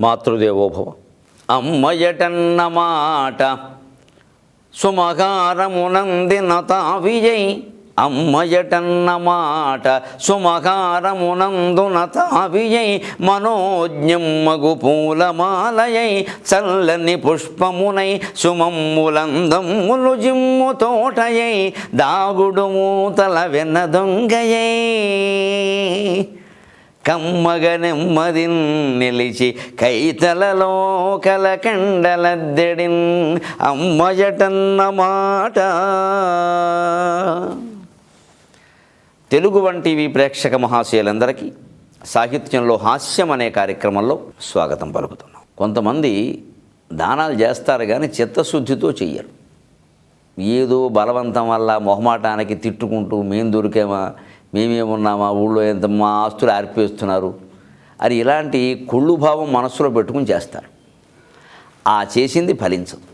మాతృదేవోభవ. అమ్మయటన్న మాట సుమకారమునందిన తావియై, అమ్మయటన్న మాట సుమకారమునందున తావియై, మనోజ్ఞమ్మగు పూలమాలయై, చల్లని పుష్పమునై సుమమ్ములందమ్ములు జిమ్ము తోటయై, దాగుడు మూతల వెన్న దొంగయై, కమ్మగ నెమ్మదిన్ నిలిచి కైతలలో కలకండలద్దెడిన్, అమ్మయటన్న మాట. తెలుగు వన్ టీవీ ప్రేక్షక మహాశయులందరికీ సాహిత్యంలో హాస్యం అనే కార్యక్రమంలో స్వాగతం పలుకుతున్నాం. కొంతమంది దానాలు చేస్తారు కానీ చిత్తశుద్ధితో చెయ్యరు. ఏదో బలవంతం వల్ల మొహమాటానికి తిట్టుకుంటూ మేము దొరికామా, మేమేమున్నామా, ఊళ్ళో ఎంత మా ఆస్తులు ఆర్పేస్తున్నారు అని ఇలాంటి కుళ్ళు భావం మనస్సులో పెట్టుకుని చేస్తారు. ఆ చేసింది ఫలించదు.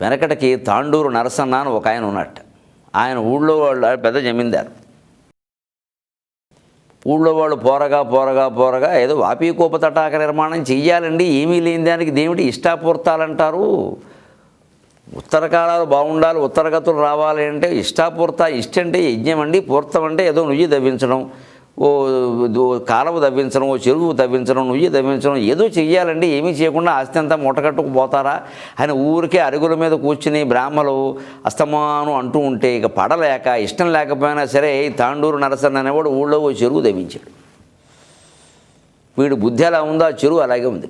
వెనకటికి తాండూరు నరసన్న అని ఒక ఆయన ఉన్నట్ట. ఆయన ఊళ్ళో వాళ్ళు పెద్ద జమీందారు. ఊళ్ళో వాళ్ళు పోరగా ఏదో వాపీకోప తటాక నిర్మాణం చెయ్యాలండి, ఏమీ లేని దానికి దేవుడి ఇష్టాపూర్తాలంటారు. ఉత్తర కాలాలు బాగుండాలి, ఉత్తరగతులు రావాలి అంటే ఇష్టాపూర్త. ఇష్ట అంటే యజ్ఞం అండి, పూర్తం అంటే ఏదో నుయ్యి దవ్వించడం, ఓ కాలువ దవ్వించడం, ఓ చెరువు దవ్వించడం, నుయ్యి దవ్వించడం, ఏదో చెయ్యాలండి. ఏమీ చేయకుండా ఆస్తి అంతా మూటకట్టుకుపోతారా అని ఊరికే అరుగుల మీద కూర్చుని బ్రాహ్మలు అస్తమానం అంటూ ఉంటే ఇక పడలేక, ఇష్టం లేకపోయినా సరే తాండూరు నరసన్న అనేవాడు ఊళ్ళో ఓ చెరువు దవ్వించాడు. వీడు బుద్ధి ఎలా ఉందో ఆ చెరువు అలాగే ఉంది.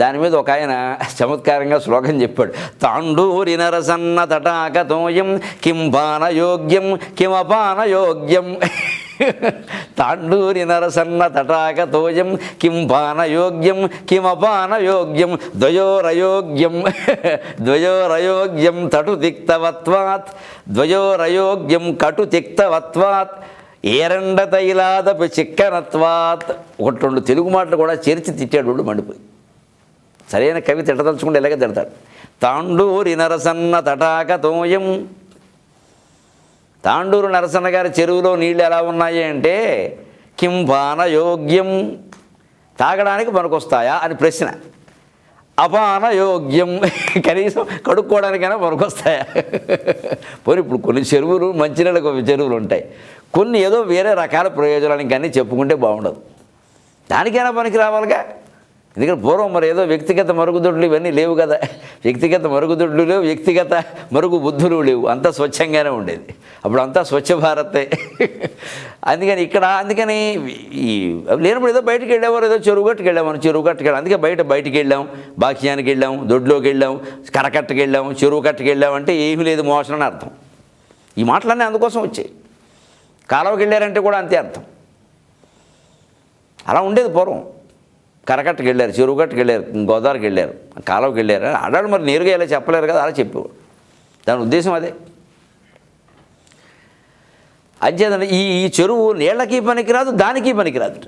దాని మీద ఒక ఆయన చమత్కారంగా శ్లోకం చెప్పాడు. తాండూరి నరసన్న తటాకతోయం కింపాన యోగ్యం కిమపాన యోగ్యం. తాండూరి నరసన్న తటాకతోయం కింపాన యోగ్యం కిమపాన యోగ్యం, ద్వయోరయోగ్యం ద్వయోరయోగ్యం తటు తిక్తవత్వాత్, ద్వయోరయోగ్యం కటు తిక్తవత్వాత్, ఏరండ తైలాదపి చిక్కనత్వాత్. ఒకటి రెండు తెలుగు మాటలు కూడా చేర్చి తిట్టాడు మండిపోయి. సరైన కవి తిట్టదలుచుకుంటే ఇలాగే తిడతాడు. తాండూరి నరసన్న తటాకతోయం. తాండూరు నరసన్న గారి చెరువులో నీళ్ళు ఎలా ఉన్నాయి అంటే కింపాన యోగ్యం, తాగడానికి పనికొస్తాయా అని ప్రశ్న. అపాన యోగ్యం, కనీసం కడుక్కోవడానికైనా పనికొస్తాయా. పోనీ ఇప్పుడు కొన్ని చెరువులు మంచినీళ్ళకు చెరువులు ఉంటాయి, కొన్ని ఏదో వేరే రకాల ప్రయోజనానికి కానీ చెప్పుకుంటే బాగుండదు. దానికైనా పనికి రావాలిగా. ఎందుకంటే పూర్వం మరి ఏదో వ్యక్తిగత మరుగుదొడ్లు ఇవన్నీ లేవు కదా. వ్యక్తిగత మరుగుదొడ్లు లేవు, వ్యక్తిగత మరుగు బుద్ధులు లేవు. అంతా స్వచ్ఛంగానే ఉండేది. అప్పుడు అంతా స్వచ్ఛ భారతే. అందుకని ఈ లేనప్పుడు ఏదో బయటికి వెళ్ళేవారు, ఏదో చెరువు గట్టుకు వెళ్ళాం. అందుకే బయటికి వెళ్ళాం, బాక్యానికి వెళ్ళాం, దొడ్లోకి వెళ్ళాం, కరకట్టుకు వెళ్ళాం, చెరువు కట్టుకు వెళ్ళాం అంటే ఏమీ లేదు మోసం అని అర్థం. ఈ మాటలన్నీ అందుకోసం వచ్చాయి. కాలువకి వెళ్ళారంటే కూడా అంతే అర్థం. అలా ఉండేది పూర్వం. కరకట్టుకు వెళ్ళారు, చెరువు కట్టుకు వెళ్ళారు, గోదావరికి వెళ్ళారు, కాలువకి వెళ్ళారు. ఆడాడు మరి నేరుగా ఇలా చెప్పలేరు కదా, అలా చెప్పేవాడు. దాని ఉద్దేశం అదే. అంచేతండి ఈ చెరువు నీళ్ళకి పనికిరాదు, దానికి పనికిరాదు.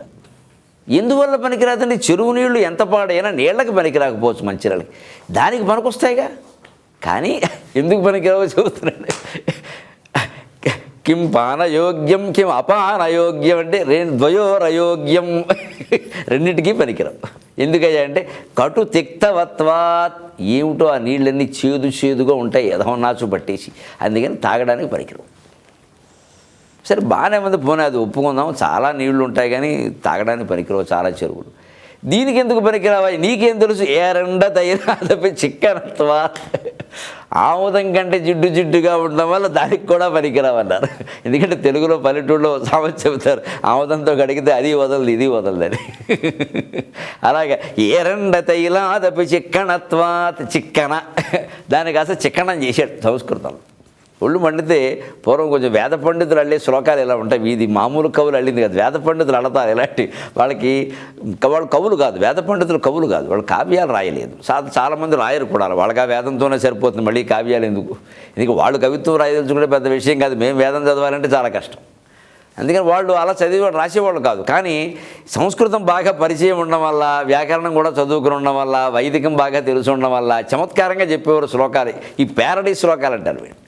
ఎందువల్ల పనికిరాదండి? చెరువు నీళ్లు ఎంత పాడైనా నీళ్ళకి పనికిరాకపోవచ్చు, మంచినీళ్ళకి. దానికి పనికొస్తాయిగా. కానీ ఎందుకు పనికిరావో చెబుతున్నాడు. కిం పానయోగ్యం కిం అపానయోగ్యం అంటే ద్వయోరయోగ్యం, రెండింటికి పనికిరావు. ఎందుకయ్యా అంటే కటు తిక్తవత్వాత్. ఏమిటో ఆ నీళ్ళన్నీ చేదుగా ఉంటాయి, ఎదవన్నాచు పట్టేసి. అందుకని తాగడానికి పనికిరావు. సరే బాగానే ఉంది, పోనీ అది ఒప్పుకుందాం. చాలా నీళ్లు ఉంటాయి కానీ తాగడానికి పనికిరావు చాలా చెరువులు. దీనికి ఎందుకు పనికిరావా? నీకేం తెలుసు? ఏరండ తైరాదపై చిక్కనత్వా. ఆముదం కంటే జిడ్డుగా ఉండడం వల్ల దానికి కూడా పనికిరావన్నారు. ఎందుకంటే తెలుగులో పల్లెటూళ్ళలో సామెత చెబుతారు, ఆముదంతో కడిగితే అది వదలదు ఇది వదలదని. అలాగే ఏరండ తైలాదపి చిక్కనత్వాత్. చిక్కన దానికి అసలు చిక్కనం చేశాడు సంస్కృతంలో. ఒళ్ళు మండితే పూర్వం కొంచెం వేద పండితులు అల్లే శ్లోకాలు ఇలా ఉంటాయి. ఇది మామూలు కవులు అల్లింది కాదు, వేద పండితులు అడతారు. ఇలాంటి వాళ్ళు కవులు కాదు, వేద పండితులు కవులు కాదు, వాళ్ళు కావ్యాలు రాయలేదు. చాలామంది రాయరు కూడా. వాళ్ళకి ఆ వేదంతోనే సరిపోతుంది, మళ్ళీ కావ్యాలు ఎందుకు? ఎందుకు వాళ్ళు కవిత్వం రాయదలుచుకుంటే పెద్ద విషయం కాదు. మేము వేదం చదవాలంటే చాలా కష్టం. అందుకని వాళ్ళు అలా చదివి రాసేవాళ్ళు కాదు. కానీ సంస్కృతం బాగా పరిచయం ఉండడం వల్ల, వ్యాకరణం కూడా చదువుకుని ఉండడం వల్ల, వైదికం బాగా తెలుసు ఉండడం వల్ల చమత్కారంగా చెప్పేవారు శ్లోకాలు. ఈ ప్యారడీ శ్లోకాలు అంటారు వీళ్ళు.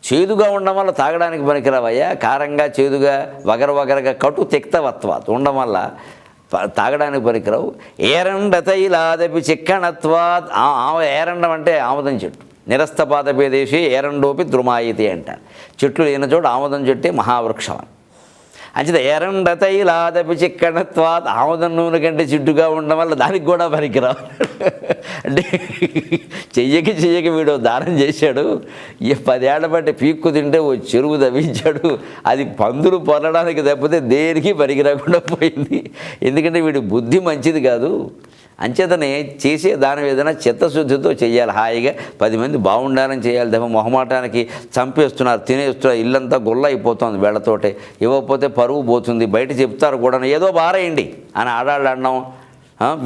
చేదుగా ఉండడం వల్ల తాగడానికి పనికిరావయ్యా. కారంగా చేదుగా వగరగా కటు తిక్తవత్వాత్ ఉండడం వల్ల తాగడానికి పనికిరావు. ఏరండ తైలాదపి చిక్కణత్వాత్, ఏరండం అంటే ఆముదం చెట్టు. నిరస్తపాదపేదేశి ఏరండోపి ద్రుమాయితి అంటారు. చెట్లు లేని చోట ఆముదం చెట్టే మహావృక్షం. అంచేత ఏరండ తైలాదపి చిక్కణత్వాత్, ఆముదం నూనె కంటే జిడ్డుగా ఉండడం వల్ల దానికి కూడా పనికిరావు. అంటే చెయ్యకి వీడు దానం చేశాడు, 10 ఏళ్ల బట్టి పీక్కు తింటే ఓ చెరువు తవ్వించాడు, అది పందులు పొరడానికి తప్పితే దేనికి పనికిరాకుండా పోయింది. ఎందుకంటే వీడి బుద్ధి మంచిది కాదు. అంచేతనే చేసే దానం ఏదైనా చిత్తశుద్ధితో చేయాలి. హాయిగా 10 మంది బాగుండాలని చేయాలి తప్ప మొహమాటానికి చంపేస్తున్నారు, తినేస్తున్నారు, ఇల్లంతా గుల్ల అయిపోతుంది వేళ్లతోటే. ఇవ్వకపోతే పరువు పోతుంది, బయట చెప్తారు కూడా ఏదో బారేయండి అని ఆడాళ్ళు అనడం,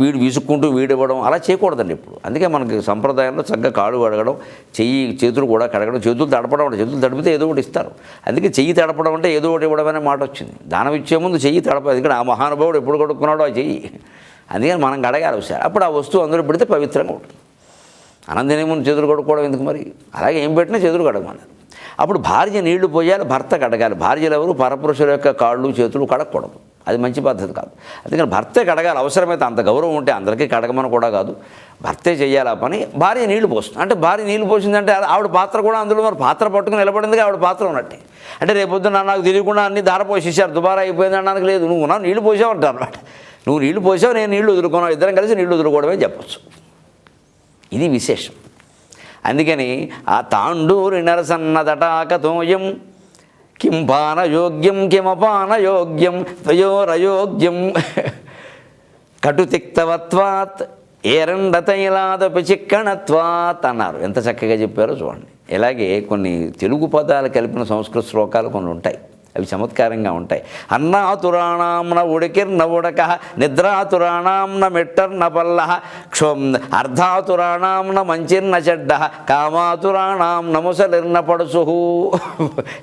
వీడు విసుక్కుంటూ వీడివ్వడం అలా చేయకూడదండి ఇప్పుడు. అందుకే మనకి సంప్రదాయంలో చక్కగా కాళ్ళు కడగడం, చేతులు కూడా కడగడం, చేతులు తడపడం అంటే చేతులు తడిపితే ఏదో ఒకటి ఇస్తారు. అందుకే చెయ్యి తడపడం అంటే ఏదో ఒకటి ఇవ్వడం అనే మాట వచ్చింది. దానం ఇచ్చే ముందు చెయ్యి తడప, ఎందుకంటే ఆ మహానుభావుడు ఎప్పుడు కడుక్కున్నాడో ఆ చెయ్యి, అందుకని మనం కడగాలి ఒకసారి. అప్పుడు ఆ వస్తువు అందులో పెడితే పవిత్రంగా ఉంటుంది. అనంతనే ముందు చేతులు కడుక్కోవడం ఎందుకు మరి? అలాగే ఏం పెట్టినా చేతులు కడగమన్నారు. అప్పుడు భార్య నీళ్లు పోయాలి, భర్త కడగాలి. భార్యలు ఎవరు పరపురుషుల యొక్క కాళ్ళు చేతులు కడగకూడదు, అది మంచి పద్ధతి కాదు. అందుకని భర్తే కడగాలి. అవసరమైతే అంత గౌరవం ఉంటే అందరికీ కడగమని కూడా కాదు, భర్తే చేయాలి ఆ పని. భార్య నీళ్లు పోస్తుంది అంటే భార్య నీళ్లు పోసిందంటే ఆవిడ పాత్ర కూడా అందులో, మరి పాత్ర పట్టుకుని నిలబడిందిగా ఆవిడ పాత్ర ఉన్నట్టే. అంటే రేపొద్దున నాకు తెలియకుండా అన్ని దార పోసేసారు, దుబారా అయిపోయింది అనడానికి లేదు. నువ్వు నా నీళ్లు పోసావంటారు అనమాట. నువ్వు నీళ్లు పోసావు, నేను నీళ్లు వదులుకున్నావు, ఇద్దరం కలిసి నీళ్లు వదులుకోవడమే చెప్పచ్చు. ఇది విశేషం. అందుకని ఆ తాండూరి నరసన్నదటాకతోయం కింపానయోగ్యం కిమపానయోగ్యం ద్వయోరయోగ్యం కటుతిక్తవత్వాత్ ఏరండతైలాదపి చిక్కణత్వాత్ అన్నారు. ఎంత చక్కగా చెప్పారో చూడండి. ఇలాగే కొన్ని తెలుగు పదాలు కలిపిన సంస్కృత శ్లోకాలు కొన్ని ఉంటాయి, అవి చమత్కారంగా ఉంటాయి. అన్నాతురాణాంన ఉడికిర్న ఉడక, నిద్రాతురాణాంన మెట్టర్న పల్ల, అర్ధాతురాణాంన మంచిర్న చెడ్డ, కామాతురాణాం నముసలిర్న పడుసు.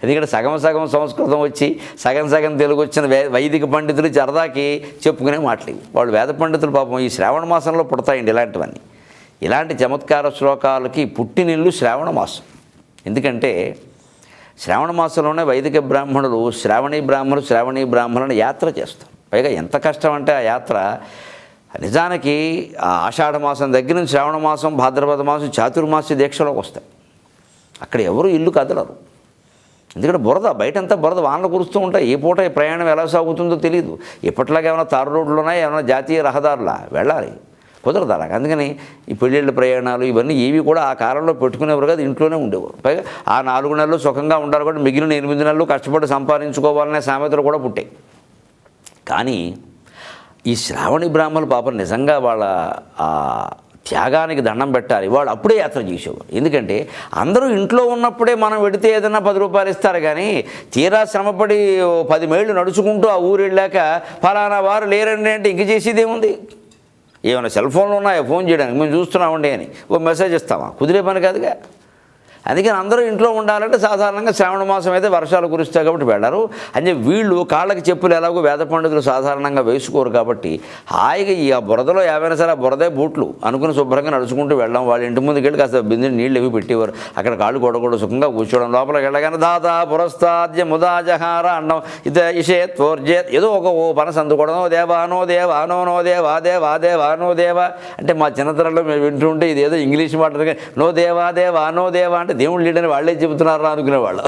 ఎందుకంటే సగం సగం సంస్కృతం వచ్చి సగం సగం తెలుగు వచ్చిన వైదిక పండితులు సరదాకి చెప్పుకునే మాటలు. వాళ్ళు వేద పండితులు పాపం ఈ శ్రావణ మాసంలో పుడతాయండి ఇలాంటివన్నీ. ఇలాంటి చమత్కార శ్లోకాలకి పుట్టినిల్లు శ్రావణ మాసం. ఎందుకంటే శ్రావణ మాసంలోనే వైదిక బ్రాహ్మణులు శ్రావణీ బ్రాహ్మణులను యాత్ర చేస్తారు. పైగా ఎంత కష్టం అంటే ఆ యాత్ర నిజానికి ఆ ఆషాఢ మాసం దగ్గర నుంచి శ్రావణ మాసం, భాద్రపద మాసం, చాతుర్మాస్య దీక్షలోకి వస్తాయి. అక్కడ ఎవరు ఇల్లు కదలరు, ఎందుకంటే బురద, బయటంతా బురద, వానలు కురుస్తూ ఉంటాయి. ఏ పూట ప్రయాణం ఎలా సాగుతుందో తెలియదు. ఎప్పటిలాగా ఏమైనా తారు రోడ్లు ఉన్నాయి, ఏమైనా జాతీయ రహదారులా వెళ్ళాలి, కుదరదు అలాగ. అందుకని ఈ పెళ్ళిళ్ళ ప్రయాణాలు ఇవన్నీ ఏవి కూడా ఆ కాలంలో పెట్టుకునేవారు కాదు, ఇంట్లోనే ఉండేవారు. పైగా ఆ 4 నెలలు సుఖంగా ఉండాలి కూడా, మిగిలిన 8 నెలలు కష్టపడి సంపాదించుకోవాలనే సామెతలు కూడా పుట్టాయి. కానీ ఈ శ్రావణి బ్రాహ్మణులు పాపం నిజంగా వాళ్ళ త్యాగానికి దండం పెట్టాలి. వాళ్ళు అప్పుడే యాత్ర చేసేవారు. ఎందుకంటే అందరూ ఇంట్లో ఉన్నప్పుడే మనం వెడితే ఏదైనా 10 రూపాయలు ఇస్తారు, కానీ తీరా శ్రమపడి 10 మైళ్ళు నడుచుకుంటూ ఆ ఊరు వెళ్ళాక ఫలానా వారు లేరండి అంటే ఇంక చేసేదేముంది? ఏమైనా సెల్ ఫోన్లు ఉన్నాయో ఫోన్ చేయడానికి, మేము చూస్తున్నామండి అని ఓ మెసేజ్ ఇస్తామా? కుదిరే పని కాదుగా. అందుకని అందరూ ఇంట్లో ఉండాలంటే సాధారణంగా శ్రావణ మాసం అయితే వర్షాలు కురుస్తాయి కాబట్టి వెళ్ళరు. అంటే వీళ్ళు కాళ్ళకి చెప్పులు ఎలాగో వేద పండితులు సాధారణంగా వేసుకోరు కాబట్టి హాయిగా ఈ బురదలో ఏమైనా సరే బురదే బూట్లు అనుకుని శుభ్రంగా నడుచుకుంటూ వెళ్ళడం. వాళ్ళ ఇంటి ముందుకు వెళ్ళి కాస్త బిందె నీళ్ళు ఇవి పెట్టేవారు, అక్కడ కాళ్ళు కొడకూడదు, సుఖంగా కూర్చోవడం. లోపలికి వెళ్ళగానే దాదా పురస్తాద్య ముదాజహార అన్నం ఇషేత్ ఫోర్జేత్ ఏదో ఓ పనస అందుకోవడం, దేవానో దేవానో నో దేవా దేవా దేవానో దేవా అంటే మా చిన్నతనంలో మేము వింటుంటే ఇది ఏదో ఇంగ్లీష్ మాట, నో దేవా దేవానో దేవా అంటే దేవుడు లేడని వాళ్ళే చెబుతున్నారా అనుకునేవాళ్ళు.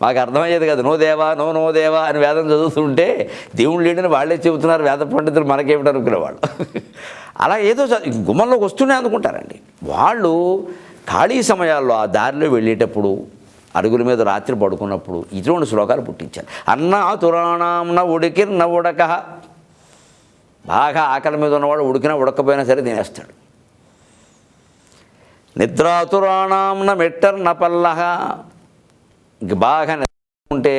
మాకు అర్థమయ్యేది కదా, నో దేవా నో దేవా అని వేదం చదువుతుంటే దేవుడు లేడని వాళ్ళే చెబుతున్నారు వేద పండితులు, మనకేమిటి అనుకునేవాళ్ళు. అలా ఏదో గుమ్మంలోకి వస్తూనే అనుకుంటారండి. వాళ్ళు ఖాళీ సమయాల్లో ఆ దారిలో వెళ్ళేటప్పుడు, అరుగుల మీద రాత్రి పడుకున్నప్పుడు ఇటువంటి శ్లోకాలు పుట్టించారు. అన్నాతురాణాంన ఉడికిర్న ఉడక, బాగా ఆకలి మీద ఉన్నవాడు ఉడికినా ఉడకపోయినా సరే తినేస్తాడు. నిద్రాతురాణాంన మెట్టర్న పల్లహ, ఇంక బాగా ఉంటే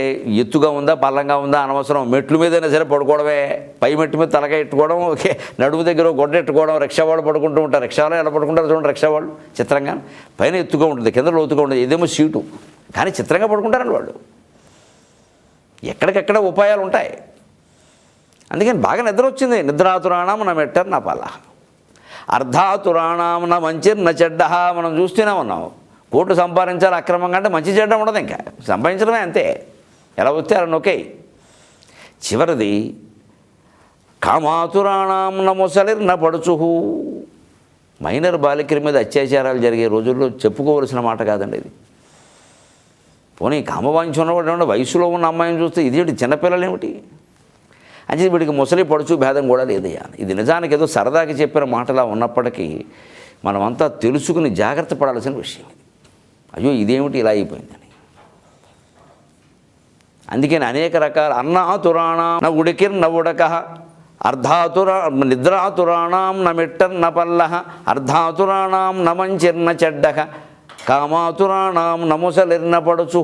ఎత్తుగా ఉందా పల్లంగా ఉందా అనవసరం, మెట్లు మీదైనా సరే పడుకోవడమే. పై మెట్టు మీద తలగా ఎట్టుకోవడం, ఓకే, నడుము దగ్గర గొడ్డ ఎట్టుకోవడం. రిక్షా వాళ్ళు పడుకుంటూ ఉంటారు, రిక్షాలో ఎలా పడుకుంటారు చూడండి రిక్షా వాళ్ళు, చిత్రంగా పైన ఎత్తుగా ఉంటుంది, కింద లోతుగా ఉంటుంది, ఇదేమో సీటు, కానీ చిత్రంగా పడుకుంటారండి వాళ్ళు. ఎక్కడికెక్కడ ఉపాయాలు ఉంటాయి. అందుకని బాగా నిద్ర వచ్చింది. నిద్రాతురాణం నా మెట్టర్న పల్లహ, అర్ధాతురాణం నా మంచిర్న చెడ్డ. మనం చూస్తూనే ఉన్నాం, కోట్లు సంపాదించాలి అక్రమంగా అంటే మంచి చెడ్డ ఉండదు, ఇంకా సంపాదించడమే అంతే, ఎలా వస్తే అలా నొక్కే. చివరిది కామాతురాణం నమొసలిర్న పడుచు. మైనర్ బాలికల మీద అత్యాచారాలు జరిగే రోజుల్లో చెప్పుకోవలసిన మాట కాదండి ఇది. పోనీ కామవాంఛ ఉన్నవాడు వయసులో ఉన్న అమ్మాయిని చూస్తే ఇదేంటి చిన్నపిల్లలు ఏమిటి అంటే వీడికి ముసలి పడుచు భేదం కూడా లేదయ్యా. ఇది నిజానికి ఏదో సరదాకి చెప్పిన మాటలా ఉన్నప్పటికీ మనమంతా తెలుసుకుని జాగ్రత్త పడాల్సిన విషయం ఇది. అయ్యో ఇదేమిటి ఇలా అయిపోయిందని. అందుకని అనేక రకాల అన్నాతురాణం న ఉడికిర్ న ఉడక, నిద్రాతురాణం న మిట్టర్న పల్లహ, అర్ధాతురాణం న మంచిర్న చెడ్డక, కామాతురాణం నముసలిర్న పడుచు.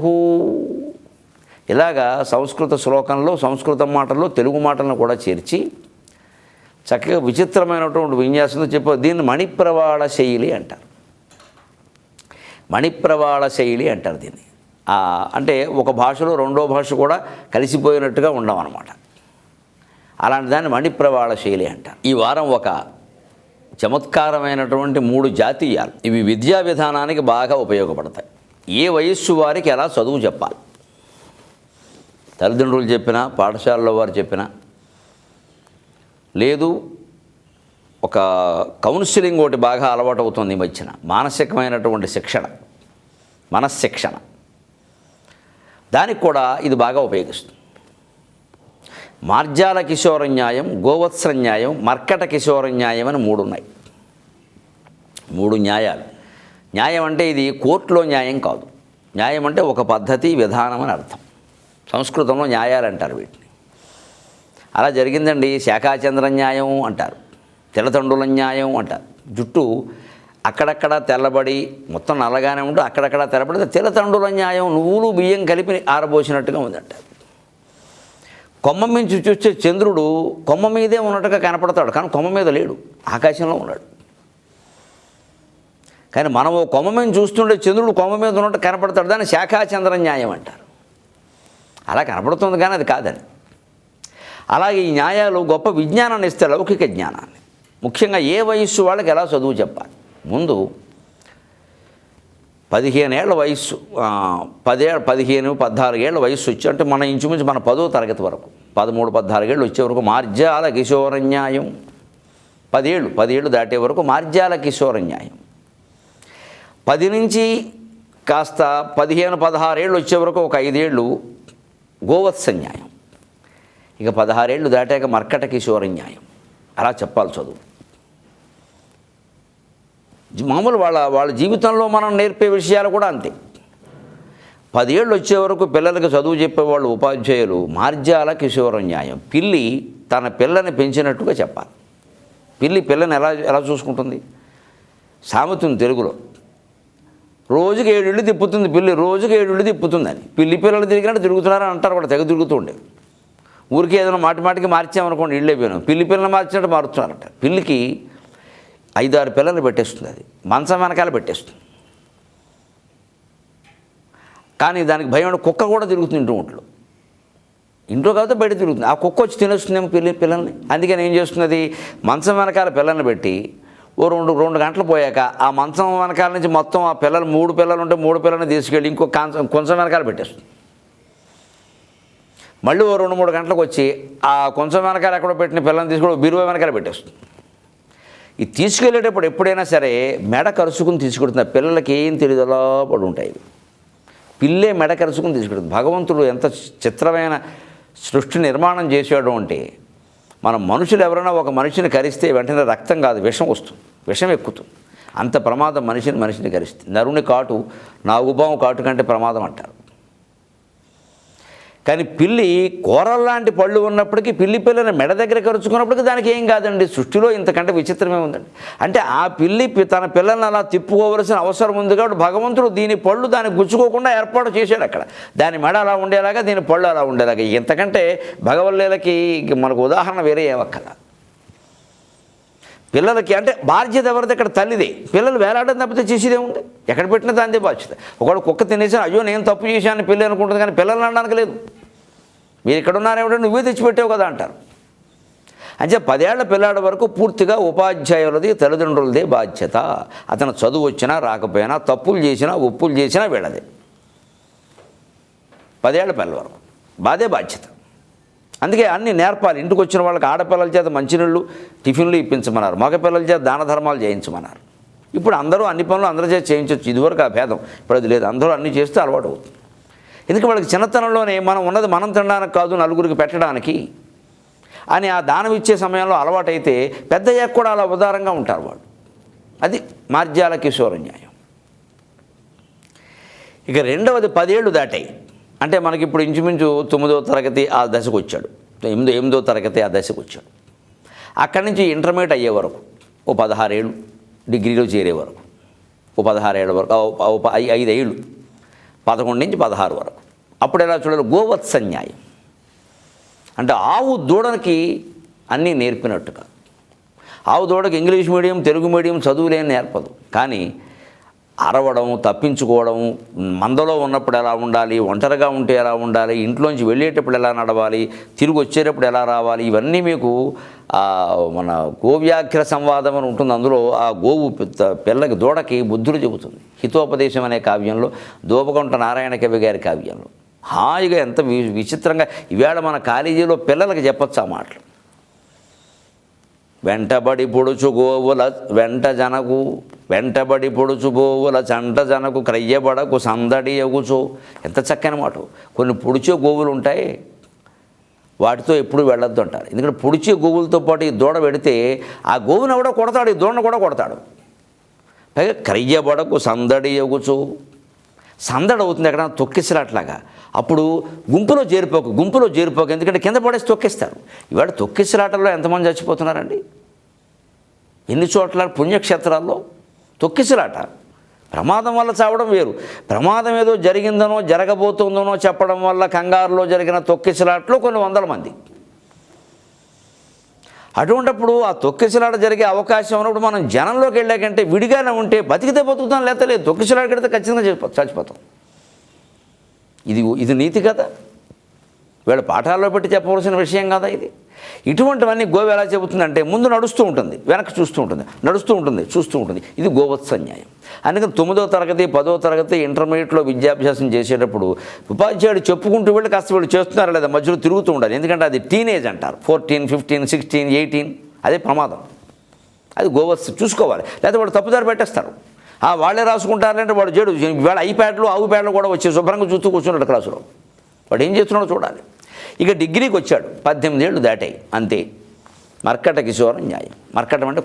ఇలాగా సంస్కృత శ్లోకంలో సంస్కృత మాటల్లో తెలుగు మాటలను కూడా చేర్చి చక్కగా విచిత్రమైనటువంటి విన్యాసంతో చెప్పారు. దీన్ని మణిప్రవాళ శైలి అంటారు. మణిప్రవాళ శైలి అంటారు దీన్ని. అంటే ఒక భాషలో రెండో భాష కూడా కలిసిపోయినట్టుగా ఉండమన్నమాట. అలాంటి దాన్ని మణిప్రవాళ శైలి అంటారు. ఈ వారం ఒక చమత్కారమైనటువంటి 3 జాతీయాలు ఇవి విద్యా విధానానికి బాగా ఉపయోగపడతాయి. ఏ వయస్సు వారికి ఎలా చదువు చెప్పాలి, తల్లిదండ్రులు చెప్పినా పాఠశాలలో వారు చెప్పినా, లేదు ఒక కౌన్సిలింగ్ ఒకటి బాగా అలవాటు అవుతుంది ఈ మధ్యన, మానసికమైనటువంటి శిక్షణ, మనశ్శిక్షణ, దానికి కూడా ఇది బాగా ఉపయోగిస్తుంది. మార్జాల కిశోర న్యాయం, గోవత్స న్యాయం, మర్కట కిశోర న్యాయం అని 3 ఉన్నాయి. 3 న్యాయాలు. న్యాయం అంటే ఇది కోర్టులో న్యాయం కాదు. న్యాయం అంటే ఒక పద్ధతి విధానం అని అర్థం. సంస్కృతంలో న్యాయాలు అంటారు వీటిని. అలా జరిగిందండి. శాఖాచంద్ర న్యాయం అంటారు, తెల్లతండుల న్యాయం అంటారు. జుట్టు అక్కడక్కడ తెల్లబడి మొత్తం నల్లగానే ఉంటూ అక్కడక్కడ తెల్లబడితే తెల్లతండుల న్యాయం, నువ్వులు బియ్యం కలిపి ఆరబోసినట్టుగా ఉందంటారు. కొమ్మ మించి చూస్తే చంద్రుడు కొమ్మ మీదే ఉన్నట్టుగా కనపడతాడు, కానీ కొమ్మ మీద లేడు, ఆకాశంలో ఉన్నాడు. కానీ మనం కొమ్మ మీద చూస్తుంటే చంద్రుడు కొమ్మ మీద ఉన్నట్టు కనపడతాడు, దాన్ని శాఖాచంద్ర న్యాయం అంటారు. అలా కనపడుతుంది కానీ అది కాదని. అలాగే ఈ న్యాయాలు గొప్ప విజ్ఞానాన్ని ఇస్తే, లౌకిక జ్ఞానాన్ని. ముఖ్యంగా ఏ వయస్సు వాళ్ళకి ఎలా చదువు చెప్పాలి. ముందు 15 ఏళ్ల వయస్సు, 15, 16 ఏళ్ల వయస్సు వచ్చి, అంటే మన ఇంచుమించు మన 10వ తరగతి వరకు, 13, 14 ఏళ్ళు వచ్చే వరకు మార్జాల కిశోర న్యాయం. 10 ఏళ్ళు దాటే వరకు మార్జాల కిశోర న్యాయం. 10 నుంచి కాస్త 15, 16 ఏళ్ళు వచ్చే వరకు ఒక 5 ఏళ్ళు గోవత్స న్యాయం. ఇక 16 ఏళ్ళు దాటాక మర్కట కిశోర న్యాయం. అలా చెప్పాలి చదువు. మామూలు వాళ్ళ జీవితంలో మనం నేర్పే విషయాలు కూడా అంతే. 10 ఏళ్ళు వచ్చే వరకు పిల్లలకి చదువు చెప్పేవాళ్ళు ఉపాధ్యాయులు మార్జాల కిశోర న్యాయం. పిల్లి తన పిల్లని పెంచినట్టుగా చెప్పాలి. పిల్లని ఎలా చూసుకుంటుంది. సామెత ఉంది తెలుగులో, రోజుకి 7 ఇళ్ళు తిప్పుతుంది పిల్లి, రోజుకి 7 ఇళ్ళు తిప్పుతుందని. పిల్లలు తిరిగినట్టు తిరుగుతున్నారని అంటారు కూడా, తెగ తిరుగుతుండే. ఊరికి ఏదైనా మాటికి మార్చామనుకోండి ఇళ్ళు అయిపోయాను, పిల్లని మార్చినట్టు మారుతున్నారట. పిల్లికి 5-6 పిల్లలు పెట్టేస్తుంది, అది మంచం వెనకాల పెట్టేస్తుంది. కానీ దానికి భయం కుక్క కూడా తిరుగుతుంది ఇంట్లో కాబట్టి బయట తిరుగుతుంది. ఆ కుక్క వచ్చి తినేస్తుందేమో పిల్లల్ని. అందుకని ఏం చేస్తున్నది, మంచం వెనకాల పిల్లల్ని పెట్టి ఓ 2 గంటలు పోయాక ఆ మంచం వెనకాల నుంచి మొత్తం ఆ పిల్లలు 3 పిల్లలు ఉంటే 3 పిల్లల్ని తీసుకెళ్ళి కొంచెం వెనకాల పెట్టేస్తుంది. మళ్ళీ ఓ 2-3 గంటలకు వచ్చి ఆ కొంచెం వెనకాల ఎక్కడో పెట్టిన పిల్లల్ని తీసుకెళ్ళి బీరువా వెనకాల పెట్టేస్తుంది. ఈ తీసుకెళ్ళేటప్పుడు ఎప్పుడైనా సరే మెడ కరుచుకుని తీసుకెడుతుంది. పిల్లలకి ఏం తెలియదు, అలా పడి ఉంటాయి. పిల్లే మెడ కరుచుకుని తీసుకెడుతుంది. భగవంతుడు ఎంత చిత్రమైన సృష్టి నిర్మాణం చేశాడు అంటే, మనం మనుషులు ఎవరైనా ఒక మనిషిని కరిస్తే వెంటనే రక్తం కాదు విషం వస్తుంది, విషం ఎక్కుతుంది. అంత ప్రమాదం మనిషిని కరిస్తుంది. నరుని కాటు నాగుపాము కాటు కంటే ప్రమాదం అంటారు. కానీ పిల్లి కూరల్లాంటి పళ్ళు ఉన్నప్పటికీ పిల్లని మెడ దగ్గర కరుచుకున్నప్పటికీ దానికి ఏం కాదండి. సృష్టిలో ఇంతకంటే విచిత్రమే ఉందండి. అంటే ఆ పిల్లి తన పిల్లల్ని అలా తిప్పుకోవలసిన అవసరం ఉంది కాబట్టి భగవంతుడు దీని పళ్ళు దానికి గుచ్చుకోకుండా ఏర్పాటు చేశాడు అక్కడ. దాని మెడ అలా ఉండేలాగా, దీని పళ్ళు అలా ఉండేలాగా. ఇంతకంటే భగవల్లీలకి మనకు ఉదాహరణ వేరే ఏమక్కల. పిల్లలకి అంటే బాధ్యత ఎవరిది, ఇక్కడ తల్లిదే. పిల్లలు వేలాడడం తప్పితే చేసేదే ఉంది, ఎక్కడ పెట్టినా దానిదే బాధ్యత. ఒకవేళ కుక్క తినేసాను, అయ్యో నేను తప్పు చేశాను పిల్లి అనుకుంటుంది, కానీ పిల్లలు అనడానికి లేదు. మీరు ఇక్కడ ఉన్నారేమిటో, నువ్వే తెచ్చిపెట్టావు కదా అంటారు. అంటే 10 ఏళ్ల పిల్లాడి వరకు పూర్తిగా ఉపాధ్యాయులది, తల్లిదండ్రులదే బాధ్యత. అతను చదువు వచ్చినా రాకపోయినా, తప్పులు చేసినా ఒప్పులు చేసినా వీళ్ళదే. 10 ఏళ్ల పిల్లల వరకు బాధ్యత. అందుకే అన్నీ నేర్పాలి. ఇంటికి వచ్చిన వాళ్ళకి ఆడపిల్లల చేత మంచినీళ్ళు టిఫిన్లు ఇప్పించమన్నారు, మగపిల్లల చేత దాన ధర్మాలు చేయించమన్నారు. ఇప్పుడు అందరూ అన్ని పనులు అందరి చేత చేయించవచ్చు. ఇదివరకు ఆ భేదం, ఇప్పుడు అది లేదు. అందరూ అన్నీ చేస్తే అలవాటు అవుతుంది. ఎందుకంటే వాళ్ళకి చిన్నతనంలోనే మనం ఉన్నది మనం తినడానికి కాదు, నలుగురికి పెట్టడానికి అని ఆ దానం ఇచ్చే సమయంలో అలవాటైతే పెద్దయ్యాక కూడా అలా ఉదారంగా ఉంటారు వాళ్ళు. అది మార్జాల కిశోర న్యాయం. ఇక రెండవది 10 ఏళ్ళు దాటాయి అంటే మనకి ఇప్పుడు ఇంచుమించు 9వ తరగతి ఆ దశకు వచ్చాడు, 8వ తరగతి ఆ దశకు వచ్చాడు. అక్కడి నుంచి ఇంటర్మీడియట్ అయ్యే వరకు ఓ 16 ఏళ్ళు, డిగ్రీలో చేరే వరకు ఓ 16 ఏళ్ళ వరకు, 5 ఏళ్ళు, 11 నుంచి 16 వరకు. అప్పుడు ఎలా చూడాలి? గోవత్స న్యాయం అంటే ఆవు దూడనికి అన్నీ నేర్పినట్టుగా. ఆవు దూడకి ఇంగ్లీష్ మీడియం, తెలుగు మీడియం చదువులేం నేర్పదు, కానీ అరవడం, తప్పించుకోవడం, మందలో ఉన్నప్పుడు ఎలా ఉండాలి, ఒంటరిగా ఉంటే ఎలా ఉండాలి, ఇంట్లోంచి వెళ్ళేటప్పుడు ఎలా నడవాలి, తిరిగి వచ్చేటప్పుడు ఎలా రావాలి, ఇవన్నీ మీకు మన గోవ్యాఘ్ర సంవాదం అని ఉంటుంది. అందులో ఆ గోవు పిల్లకి దూడకి బుద్ధులు చెబుతుంది. హితోపదేశం అనే కావ్యంలో, దోపకొంట నారాయణ కవి గారి కావ్యంలో హాయిగా ఎంత విచిత్రంగా ఈవేళ మన కాలేజీలో పిల్లలకి చెప్పచ్చు ఆ మాటలు. వెంటబడి పొడుచు గోవుల వెంట జనకు, వెంటబడి పొడుచు గోవుల చంట జనకు క్రయ్యబడకు సందడి ఎగుచో. ఎంత చక్కని మాట. కొన్ని పొడిచే గోవులు ఉంటాయి, వాటితో ఎప్పుడు వెళ్ళొద్దు అంటారు. ఎందుకంటే పొడిచే గోవులతో పాటు ఈ దూడ పెడితే ఆ గోవుని కూడా కొడతాడు, ఈ దూడను కూడా కొడతాడు. పైగా క్రయ్యబడకు సందడి ఎగుచో. సందడి అవుతుంది ఎక్కడ, తొక్కిసలాట్లాగా. అప్పుడు గుంపులో చేరిపోకు, ఎందుకంటే కింద పడేసి తొక్కిస్తారు. ఇవాళ తొక్కిసలాటల్లో ఎంతమంది చచ్చిపోతున్నారండి? ఎన్ని చోట్ల పుణ్యక్షేత్రాల్లో తొక్కిసలాట. ప్రమాదం వల్ల చావడం వేరు, ప్రమాదం ఏదో జరిగిందనో జరగబోతుందనో చెప్పడం వల్ల కంగారులో జరిగిన తొక్కిసలాటలో కొన్ని 100 మంది. అటువంటిప్పుడు ఆ తొక్కిసలాట జరిగే అవకాశం ఉన్నప్పుడు మనం జనంలోకి వెళ్ళాకంటే విడిగానే ఉంటే బతికితే బతుకుతాం, లేకపోతే లేదు. తొక్కిసలాట కడితే ఖచ్చితంగా చచ్చిపోతాం. ఇది నీతి కదా, వీళ్ళ పాఠాల్లో పెట్టి చెప్పవలసిన విషయం కదా ఇది. ఇటువంటివన్నీ గోవు ఎలా చెబుతుందంటే ముందు నడుస్తూ ఉంటుంది, వెనక్కి చూస్తూ ఉంటుంది, నడుస్తూ ఉంటుంది, చూస్తూ ఉంటుంది. ఇది గోవత్స న్యాయం. అందుకని 9వ తరగతి 10వ తరగతి ఇంటర్మీడియట్లో విద్యాభ్యాసం చేసేటప్పుడు ఉపాధ్యాయుడు చెప్పుకుంటూ వెళ్ళి కాస్త వీళ్ళు చేస్తున్నారా లేదా మధ్యలో తిరుగుతూ ఉండాలి. ఎందుకంటే అది టీనేజ్ అంటారు, 14, 15, 16, 18. అదే ప్రమాదం. అది గోవత్స చూసుకోవాలి, లేకపోతే వాడు తప్పుదారి పెట్టేస్తారు. వాళ్ళే రాసుకుంటారంటే వాడు చెడు. ఇవాళ ఐప్యాడ్లు, ఆవు ప్యాడ్లు కూడా వచ్చి శుభ్రంగా చూస్తూ కూర్చున్నాడు క్లాసులో. వాడు ఏం చేస్తున్నాడో చూడాలి. ఇక డిగ్రీకి వచ్చాడు, 18 ఏళ్ళు దాటాయి, అంతే. మర్కట కిశోర న్యాయం. మర్కటం అంటే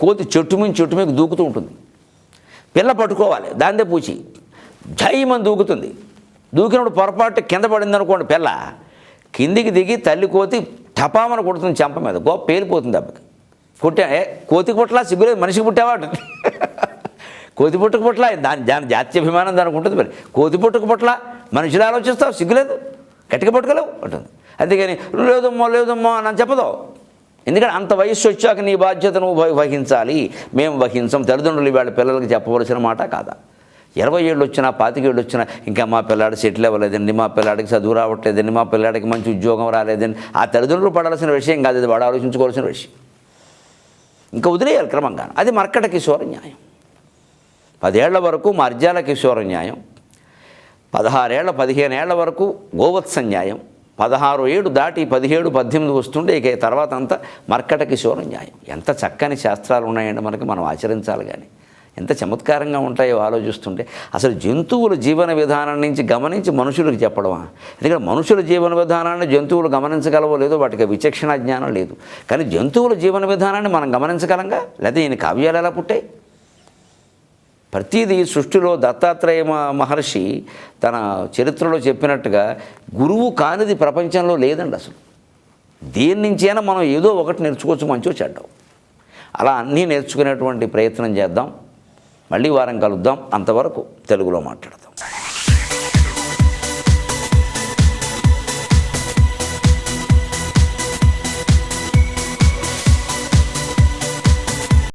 కోతి చెట్టు మీద దూకుతూ ఉంటుంది. పిల్ల పట్టుకోవాలి, దాందే పూచి జైమని దూకుతుంది. దూకినప్పుడు పొరపాటు కింద పడింది అనుకోండి, పిల్ల కిందికి దిగి తల్లి కోతి టపామని కొడుతుంది చెంప మీద, పేలిపోతుంది. దెబ్బకి కోతికి పుట్లా సిగ్గులేదు, మనిషికి పుట్టావా? కోతి పుట్టుకు పుట్ల దాని జాత్యభిమానం దానికి ఉంటుంది. మరి కోతి పుట్టుకు పుట్ల మనుషులు ఆలోచిస్తావు, సిగ్గులేదు, గట్టిగా పట్టుకోలేవు అంటుంది. అందుకని లేదమ్మో అని చెప్పదు. ఎందుకంటే అంత వయస్సు వచ్చాక నీ బాధ్యతను వహించాలి. మేము వహించం. తల్లిదండ్రులు వాళ్ళ పిల్లలకి చెప్పవలసిన మాట కాదా? 20 ఏళ్ళు వచ్చినా 25 ఏళ్ళు వచ్చినా ఇంకా మా పిల్లాడు సెటిల్ అవ్వలేదండి, మా పిల్లాడికి చదువు రావట్లేదండి, మా పిల్లాడికి మంచి ఉద్యోగం రాలేదండి, ఆ తల్లిదండ్రులు పడాల్సిన విషయం కాదు, అది వాడు ఆలోచించుకోవాల్సిన విషయం. ఇంకా వదిలేయాలి క్రమంగా. అది మర్కట కిశోర న్యాయం. 10 ఏళ్ల వరకు మార్జాల కిశోర న్యాయం, 16 ఏళ్ల 15 ఏళ్ల వరకు గోవత్స న్యాయం, 16 ఏళ్ళు దాటి 17, 18 వస్తుంటే ఇక తర్వాత అంతా మర్కట కిశోర న్యాయం. ఎంత చక్కని శాస్త్రాలు ఉన్నాయండి మనకి, మనం ఆచరించాలి. కానీ ఎంత చమత్కారంగా ఉంటాయో ఆలోచిస్తుంటే. అసలు జంతువుల జీవన విధానం నుంచి గమనించి మనుషులకు చెప్పడమా? ఎందుకంటే మనుషుల జీవన విధానాన్ని జంతువులు గమనించగలవో లేదో, వాటికి విచక్షణ జ్ఞానం లేదు. కానీ జంతువుల జీవన విధానాన్ని మనం గమనించగలంగా? లేదా ఈయన కావ్యాలు ఎలా పుట్టాయి? ప్రతిదీ సృష్టిలో దత్తాత్రేయ మహర్షి తన చరిత్రలో చెప్పినట్టుగా గురువు కానిది ప్రపంచంలో లేదండి అసలు. దేని నుంచైనా మనం ఏదో ఒకటి నేర్చుకోవచ్చు, మంచో చెడ్డం. అలా అన్నీ నేర్చుకునేటువంటి ప్రయత్నం చేద్దాం. మళ్ళీ వారం కలుద్దాం. అంతవరకు తెలుగులో మాట్లాడదాం.